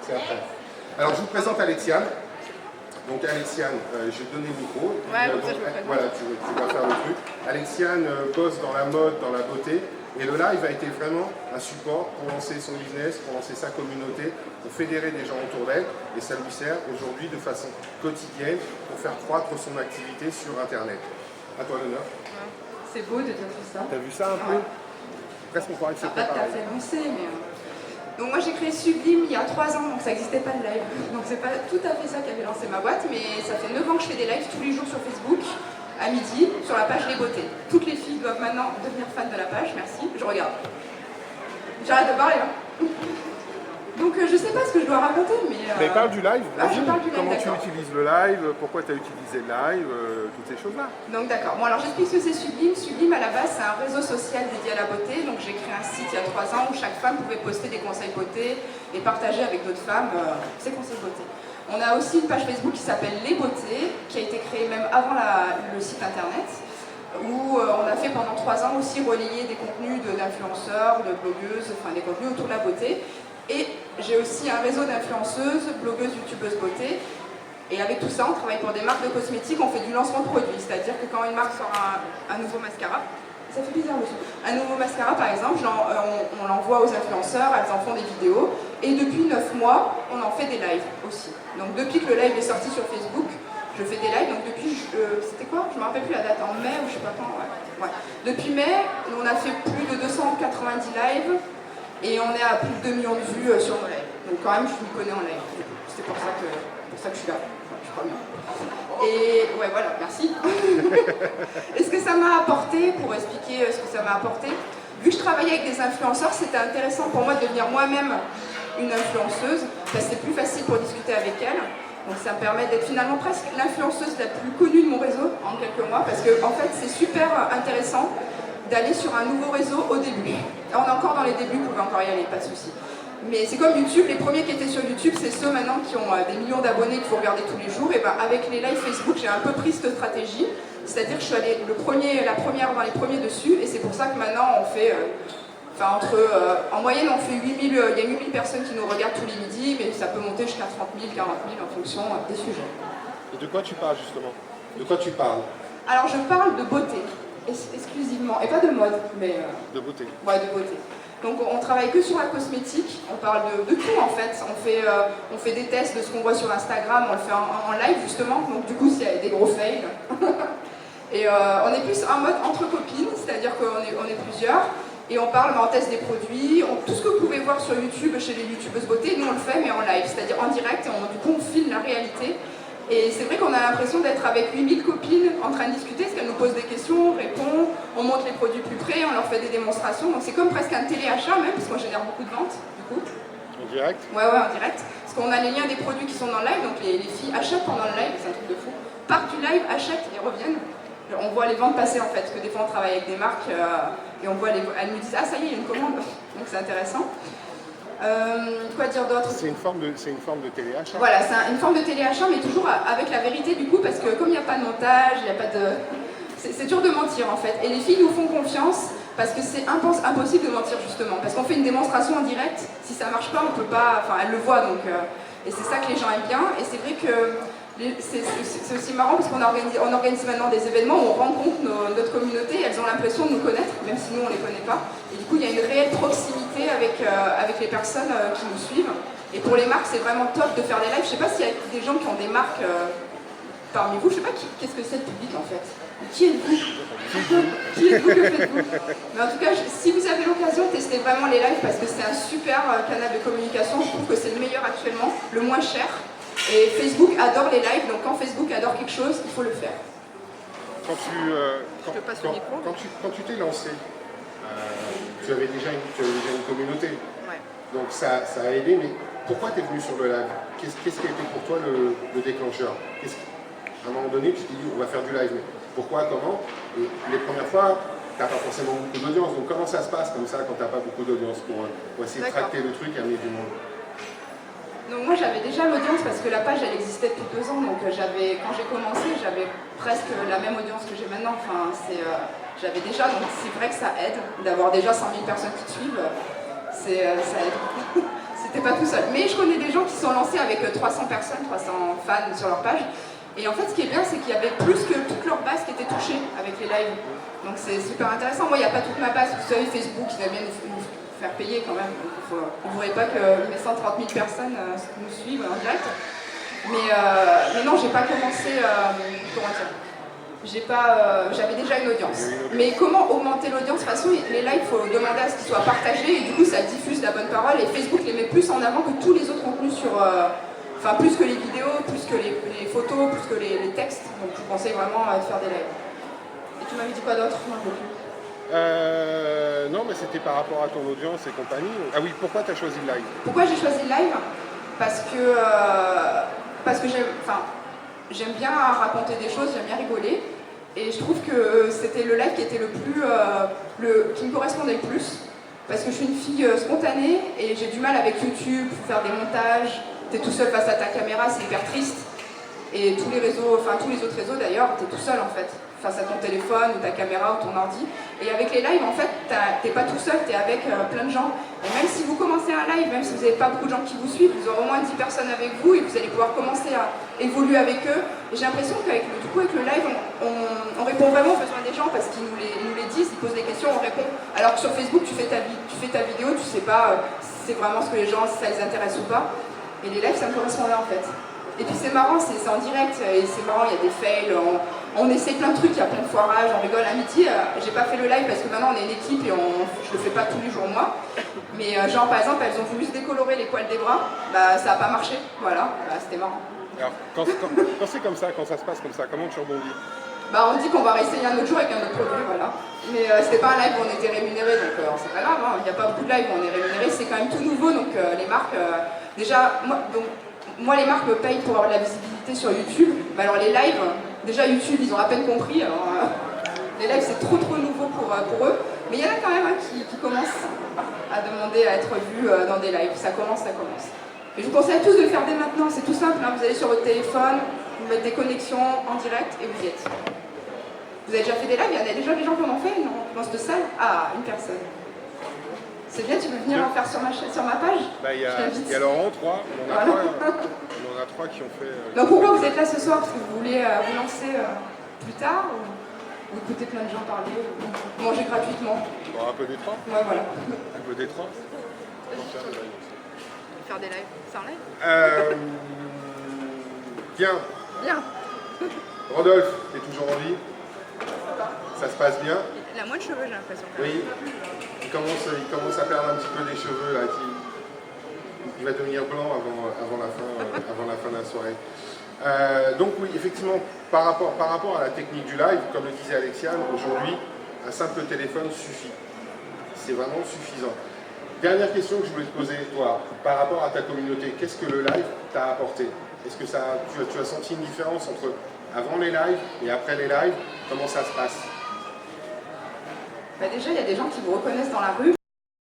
C'est après. Alors, je vous présente Alexiane. Donc Alexiane, j'ai donné le micro. Ouais, donc, voilà, tu vas faire le truc. Alexiane bosse dans la mode, dans la beauté. Et le live a été vraiment un support pour lancer son business, pour lancer sa communauté, pour fédérer des gens autour d'elle. Et ça lui sert aujourd'hui de façon quotidienne pour faire croître son activité sur Internet. À toi l'honneur. Ouais. C'est beau de dire tout ça. T'as vu ça un peu? Presque on croirait que c'est préparé. T'as fait lancer, mais... Donc moi j'ai créé Sublime il y a 3 ans, donc ça n'existait pas le live. Donc c'est pas tout à fait ça qui avait lancé ma boîte, mais ça fait 9 ans que je fais des lives tous les jours sur Facebook, à midi, sur la page Les Beautés. Toutes les filles doivent maintenant devenir fans de la page, merci, je regarde. J'arrête de parler là. Donc je sais pas ce que je dois raconter, mais... Mais parle du live, je parle du live, comment tu utilises le live, pourquoi tu as utilisé le live, toutes ces choses-là. Donc d'accord, bon alors j'explique ce que c'est Sublime. Sublime à la base c'est un réseau social dédié à la beauté, donc j'ai créé un site il y a 3 ans où chaque femme pouvait poster des conseils beauté et partager avec d'autres femmes ses conseils beauté. On a aussi une page Facebook qui s'appelle Les Beautés, qui a été créée même avant le site internet, où on a fait pendant 3 ans aussi relayer des contenus d'influenceurs, de blogueuses, enfin des contenus autour de la beauté. Et j'ai aussi un réseau d'influenceuses, blogueuses, youtubeuses beauté. Et avec tout ça, on travaille pour des marques de cosmétiques, on fait du lancement de produits. C'est-à-dire que quand une marque sort un nouveau mascara, ça fait bizarre monsieur, un nouveau mascara par exemple, on l'envoie aux influenceurs, elles en font des vidéos. Et depuis 9 mois, on en fait des lives aussi. Donc depuis que le live est sorti sur Facebook, je fais des lives. Donc depuis, c'était quoi? Je ne me rappelle plus la date, en mai ou je sais pas quand. Ouais. Depuis mai, on a fait plus de 290 lives. Et on est à plus de 2 millions de vues sur nos lives. Donc quand même, je me connais en live. C'est pour ça que je suis là. Je crois bien. Et ouais, voilà, merci. Et ce que ça m'a apporté, pour expliquer ce que ça m'a apporté, vu que je travaillais avec des influenceurs, c'était intéressant pour moi de devenir moi-même une influenceuse, parce que c'est plus facile pour discuter avec elles. Donc ça me permet d'être finalement presque l'influenceuse la plus connue de mon réseau en quelques mois, parce que en fait, c'est super intéressant d'aller sur un nouveau réseau au début. On est encore dans les débuts, vous pouvez encore y aller, pas de souci. Mais c'est comme YouTube, les premiers qui étaient sur YouTube, c'est ceux maintenant qui ont des millions d'abonnés qu'il faut regarder tous les jours. Et ben avec les lives Facebook, j'ai un peu pris cette stratégie, c'est-à-dire que je suis allée la première dans les premiers dessus, et c'est pour ça que maintenant on fait, en moyenne on fait 8000, il y a 8000 personnes qui nous regardent tous les midis, mais ça peut monter jusqu'à 30 000, 40 000 en fonction des sujets. Et de quoi tu parles justement? De quoi tu parles? Alors je parle de beauté. Exclusivement, et pas de mode, mais... de beauté. Ouais, de beauté. Donc on travaille que sur la cosmétique, on parle de tout en fait. On fait des tests de ce qu'on voit sur Instagram, on le fait en live justement, donc du coup il y a des gros fails. Et on est plus en mode entre copines, c'est-à-dire qu'on est plusieurs, et on parle, on teste des produits, tout ce que vous pouvez voir sur YouTube chez les youtubeuses beauté, nous on le fait mais en live, c'est-à-dire en direct, et du coup on filme la réalité. Et c'est vrai qu'on a l'impression d'être avec 8000 copines en train de discuter, parce qu'elles nous posent des questions, on répond, on montre les produits plus près, on leur fait des démonstrations. Donc c'est comme presque un téléachat même, parce qu'on génère beaucoup de ventes, du coup. En direct? Ouais, en direct. Parce qu'on a les liens des produits qui sont dans le live, donc les filles achètent pendant le live, c'est un truc de fou. Partent du live, achètent et reviennent. On voit les ventes passer en fait, parce que des fois on travaille avec des marques, et on voit elles nous disent « Ah ça y est, il y a une commande !» Donc c'est intéressant. Quoi dire d'autre? C'est une forme de téléachat. Voilà, c'est une forme de téléachat, mais toujours avec la vérité du coup, parce que comme il n'y a pas de montage, il n'y a pas de... C'est dur de mentir en fait. Et les filles nous font confiance, parce que c'est impossible de mentir justement. Parce qu'on fait une démonstration en direct, si ça ne marche pas, on peut pas... Enfin, elles le voient donc... Et c'est ça que les gens aiment bien. Et c'est vrai que c'est aussi marrant, parce qu'on organise maintenant des événements où on rencontre notre communauté, elles ont l'impression de nous connaître, même si nous on ne les connaît pas. Et du coup, il y a une réelle proximité avec les personnes qui nous suivent. Et pour les marques, c'est vraiment top de faire des lives. Je ne sais pas s'il y a des gens qui ont des marques parmi vous. Je ne sais pas qu'est-ce que c'est le public en fait. Qui êtes-vous? Qui êtes-vous? Que faites-vous? Mais en tout cas, si vous avez l'occasion, testez vraiment les lives parce que c'est un super canal de communication. Je trouve que c'est le meilleur actuellement, le moins cher. Et Facebook adore les lives, donc quand Facebook adore quelque chose, il faut le faire. Quand tu t'es lancé, tu avais déjà une communauté. Ouais. Donc ça a aidé, mais pourquoi tu es venu sur le live? Qu'est-ce qui a été pour toi le déclencheur? À un moment donné, tu t'es dit on va faire du live, mais pourquoi, comment? Et les premières fois, tu n'as pas forcément beaucoup d'audience, donc comment ça se passe comme ça quand tu n'as pas beaucoup d'audience pour essayer de tracter le truc et amener du monde? Donc moi j'avais déjà l'audience parce que la page elle existait depuis 2 ans, donc quand j'ai commencé j'avais presque la même audience que j'ai maintenant, enfin j'avais déjà, donc c'est vrai que ça aide d'avoir déjà 100 000 personnes qui te suivent, ça aide. C'était pas tout seul. Mais je connais des gens qui sont lancés avec 300 personnes, 300 fans sur leur page. Et en fait, ce qui est bien, c'est qu'il y avait plus que toute leur base qui était touchée avec les lives. Donc c'est super intéressant. Moi, il n'y a pas toute ma base. Vous savez, Facebook, ils aiment bien nous faire payer quand même. Donc, vous ne voudrez pas que mes 130 000 personnes nous suivent en direct. Mais non, j'ai pas commencé. Comment dire, j'avais déjà une audience. Mais comment augmenter l'audience? De toute façon, les lives, il faut demander à ce qu'ils soient partagés et du coup, ça diffuse la bonne parole. Et Facebook les met plus en avant que tous les autres contenus sur. Enfin, plus que les vidéos, plus que les photos, plus que les textes. Donc, je vous conseille vraiment de faire des lives. Et tu m'avais dit quoi d'autre? Non, mais c'était par rapport à ton audience et compagnie. Ah oui, pourquoi tu as choisi le live? Pourquoi j'ai choisi le live? Parce que j'aime bien raconter des choses, j'aime bien rigoler. Et je trouve que c'était le live qui était qui me correspondait le plus. Parce que je suis une fille spontanée et j'ai du mal avec YouTube, pour faire des montages. T'es tout seul face à ta caméra, c'est hyper triste. Et tous les autres réseaux d'ailleurs, t'es tout seul en fait, face à ton téléphone ou ta caméra ou ton ordi. Et avec les lives, en fait, t'es pas tout seul, t'es avec plein de gens. Et même si vous commencez un live, même si vous n'avez pas beaucoup de gens qui vous suivent, vous aurez au moins 10 personnes avec vous et vous allez pouvoir commencer à évoluer avec eux. Et j'ai l'impression qu'avec le live, on répond vraiment aux besoins des gens parce qu'ils nous les disent, ils posent des questions, on répond. Alors que sur Facebook, tu fais ta vidéo, tu sais pas si c'est vraiment ce que les gens, si ça les intéresse ou pas. Et les lives, ça me correspondait en fait. Et puis c'est marrant, c'est en direct, et c'est marrant, il y a des fails, on essaie plein de trucs, il y a plein de foirages, on rigole à midi. J'ai pas fait le live parce que maintenant on est une équipe et je le fais pas tous les jours moi. Mais genre par exemple, elles ont voulu se décolorer les poils des bras, bah ça a pas marché, voilà, bah, c'était marrant. Alors, quand c'est comme ça, quand ça se passe comme ça, comment tu rebondis? Bah on dit qu'on va réessayer un autre jour avec un autre produit, voilà. Mais c'était pas un live où on était rémunéré, donc c'est pas grave, il n'y a pas beaucoup de live où on est rémunéré, c'est quand même tout nouveau, donc les marques, déjà, moi les marques me payent pour avoir de la visibilité sur YouTube, mais alors les lives, déjà YouTube ils ont à peine compris, alors les lives c'est trop nouveau pour eux, mais il y en a quand même qui commencent à demander à être vus dans des lives, ça commence. Et je vous conseille à tous de le faire dès maintenant, c'est tout simple, vous allez sur votre téléphone, vous mettez des connexions en direct et vous y êtes. Vous avez déjà fait des lives? Il y a déjà des gens qui en ont fait dans cette salle? Ah, une personne. C'est bien, tu veux venir en faire sur ma page? Bah, il y a Laurent, 3. On en a 3 qui ont fait... Donc pourquoi vous êtes là ce soir? Parce que vous voulez vous lancer plus tard ou écouter plein de gens parler ou manger gratuitement? Bon, un peu des 3. Ouais, voilà. Un peu des 3. Faire des lives. C'est en live? Bien. Rodolphe, t'es toujours en vie? Ça se passe bien? Il a moins de cheveux, j'ai l'impression. Oui. Il commence à perdre un petit peu des cheveux là. Il va devenir blanc avant la fin de la soirée. Donc oui, effectivement, par rapport à la technique du live, comme le disait Alexiane, aujourd'hui, un simple téléphone suffit. C'est vraiment suffisant. Dernière question que je voulais te poser, toi, par rapport à ta communauté, qu'est-ce que le live t'a apporté? Est-ce que tu as senti une différence entre avant les lives et après les lives? Comment ça se passe? Bah déjà, il y a des gens qui vous reconnaissent dans la rue.